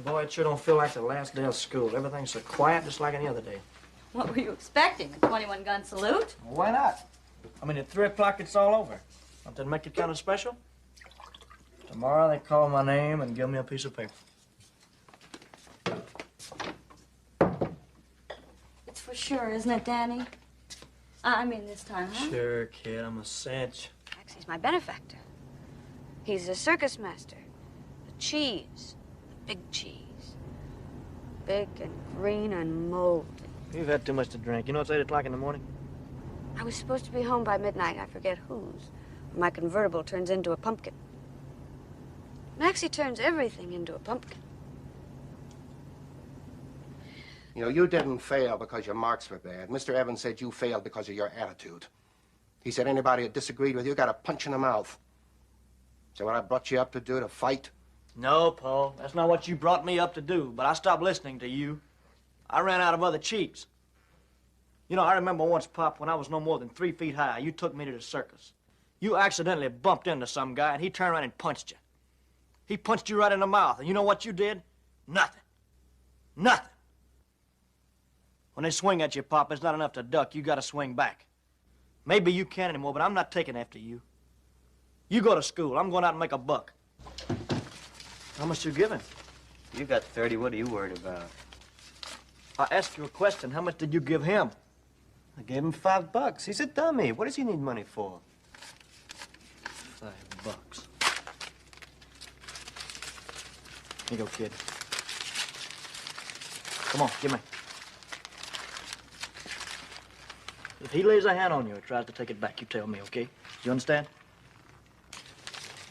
Boy, it sure don't feel like the last day of school. Everything's so quiet, just like any other day. What were you expecting? A 21-gun salute? Well, why not? I mean, at 3 o'clock, it's all over. Don't that make it kind of special? Tomorrow, they call my name and give me a piece of paper. It's for sure, isn't it, Danny? I mean, this time, huh? Sure, kid. I'm a cinch. He's my benefactor. He's a circus master. The cheese. The big cheese. Big and green and moldy. You've had too much to drink. You know it's 8 o'clock in the morning? I was supposed to be home by midnight. I forget whose. My convertible turns into a pumpkin. Maxie turns everything into a pumpkin. You know, you didn't fail because your marks were bad. Mr. Evans said you failed because of your attitude. He said anybody that disagreed with you got a punch in the mouth. So what I brought you up to do, to fight? No, Paul. That's not what you brought me up to do, but I stopped listening to you. I ran out of other cheeks. You know, I remember once, Pop, when I was no more than 3 feet high, you took me to the circus. You accidentally bumped into some guy, and he turned around and punched you. He punched you right in the mouth, and you know what you did? Nothing. Nothing. When they swing at you, Pop, it's not enough to duck. You gotta swing back. Maybe you can't anymore, but I'm not taking after you. You go to school. I'm going out and make a buck. How much you giving? You got 30. What are you worried about? I asked you a question. How much did you give him? I gave him $5. He's a dummy. What does he need money for? $5. Here you go, kid. Come on, give me. If he lays a hand on you or tries to take it back, you tell me, okay? You understand?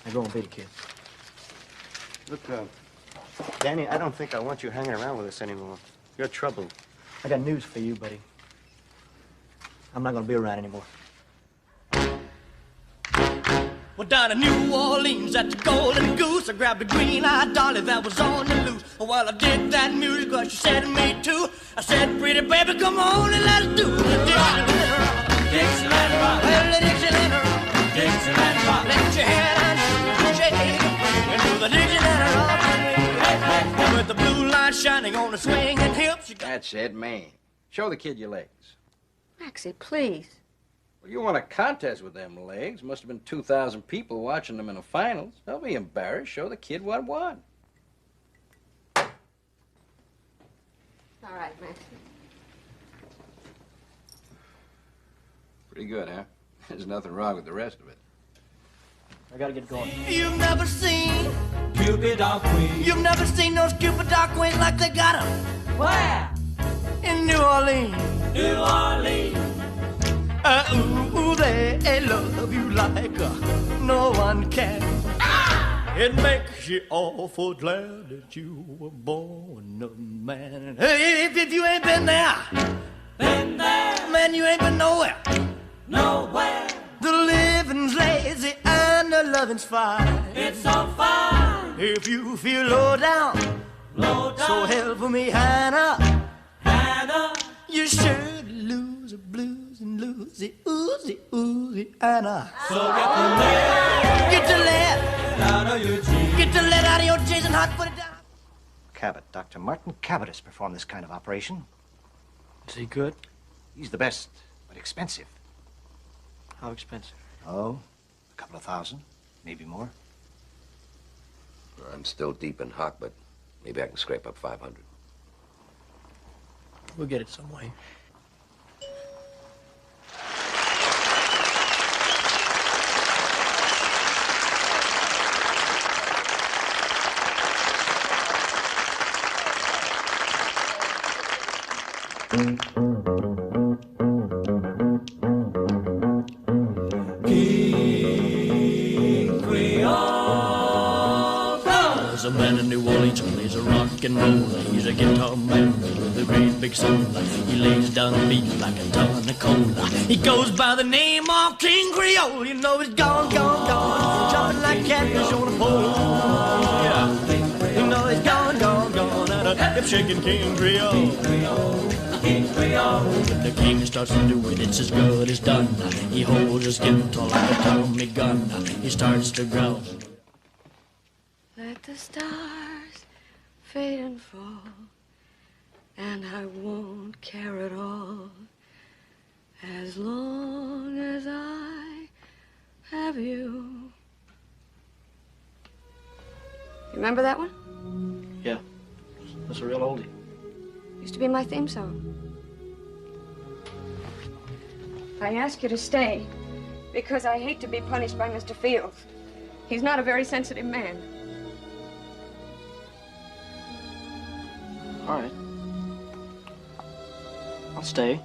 Now go and beat it, kid. Look, Danny, I don't think I want you hanging around with us anymore. You're trouble. I got news for you, buddy. I'm not gonna be around anymore. Well, down in New Orleans at the Golden Goose, I grabbed a green-eyed dolly that was on the loose. While I did that music, well, she said to me, too. I said, pretty baby, come on and let's do the Dixieland rock. Well, the Dixieland rock. Dixieland rock. Let your head and shake and do the Dixieland rock. With the blue light shining on the swinging hips. That's it, man. Show the kid your legs. Maxie, please. Well, you won a contest with them legs. Must have been 2,000 people watching them in the finals. Don't be embarrassed. Show the kid what won. All right, Maxie. Pretty good, huh? There's nothing wrong with the rest of it. I gotta get going. You've never seen Cupid or Queen. You've never seen those Cupid or Queens like they got them. Where? In New Orleans. New Orleans. Ooh, they love you like no one can. Ah! It makes you awful glad that you were born a man. Hey, if you ain't been there, man, you ain't been nowhere. Nowhere. The living's lazy and the loving's fine. It's so fine. If you feel low down, so help me, Hannah. Hannah, you should lose the blues and lose the oozy, Hannah. So get the lead out of your jeans. Get the lead out of your jeans and hot put it down. Cabot, Dr. Martin Cabot has performed this kind of operation. Is he good? He's the best, but expensive. How expensive? Oh, a couple of thousand, maybe more. I'm still deep in hock, but maybe I can scrape up 500. We'll get it some way. King Creole. There's a man in New Orleans who plays a rock and roll. He's a guitar man with a great big soul. He lays down a beat like a ton of coal. He goes by the name of King Creole. You know he's gone, jumping like catfish on a pole. Yeah, you know he's gone, and a hip-shaking King Creole. King Creole. When the king starts to do it, it's as good as done. He holds his guitar like a Tommy gun. He starts to growl. Let the stars fade and fall, and I won't care at all as long as I have you. You remember that one? Yeah. That's a real oldie. Used to be my theme song. I ask you to stay because I hate to be punished by Mr. Fields. He's not a very sensitive man. All right. I'll stay.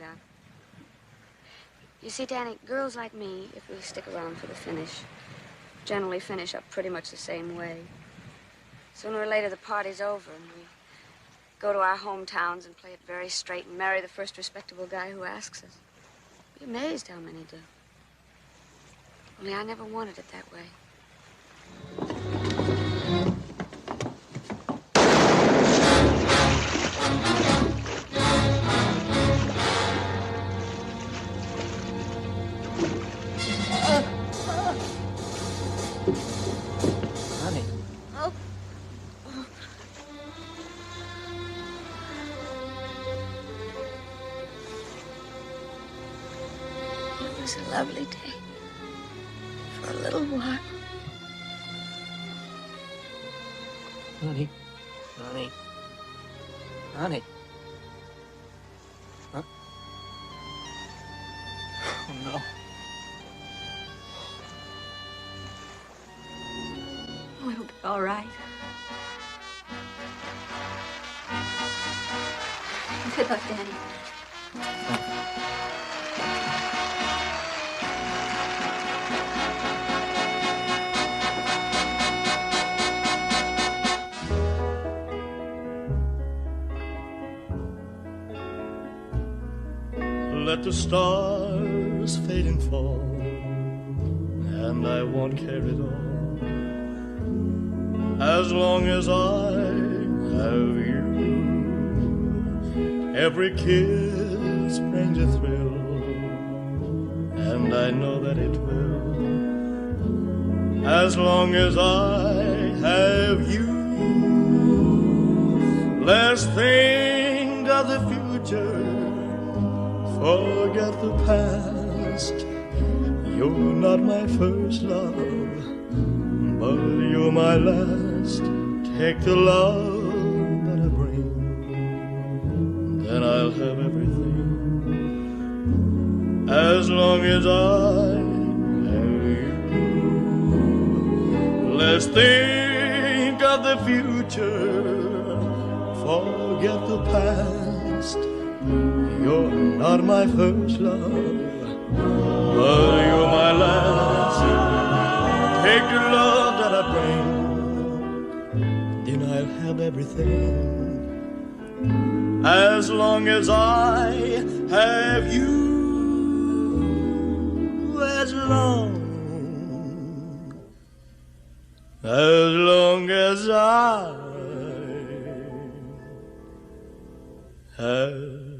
Out. You see, Danny, girls like me, if we stick around for the finish, generally finish up pretty much the same way. Sooner or later, the party's over, and we go to our hometowns and play it very straight and marry the first respectable guy who asks us. You'd be amazed how many do. Only I never wanted it that way. It was a lovely day for a little while. Honey. Honey. Honey. Huh? Oh, no. Oh, it'll be all right. Good luck, Danny. Let the stars fade and fall, and I won't care at all, as long as I have you. Every kiss brings a thrill, and I know that it will, as long as I have you. Let's think of the future, forget the past. You're not my first love, but you're my last. Take the love that I bring, then I'll have everything, as long as I have you. Let's think of the future, forget the past. You're not my first love, but you're my last. Take the love that I bring, then I'll have everything, as long as I have you. As long as I have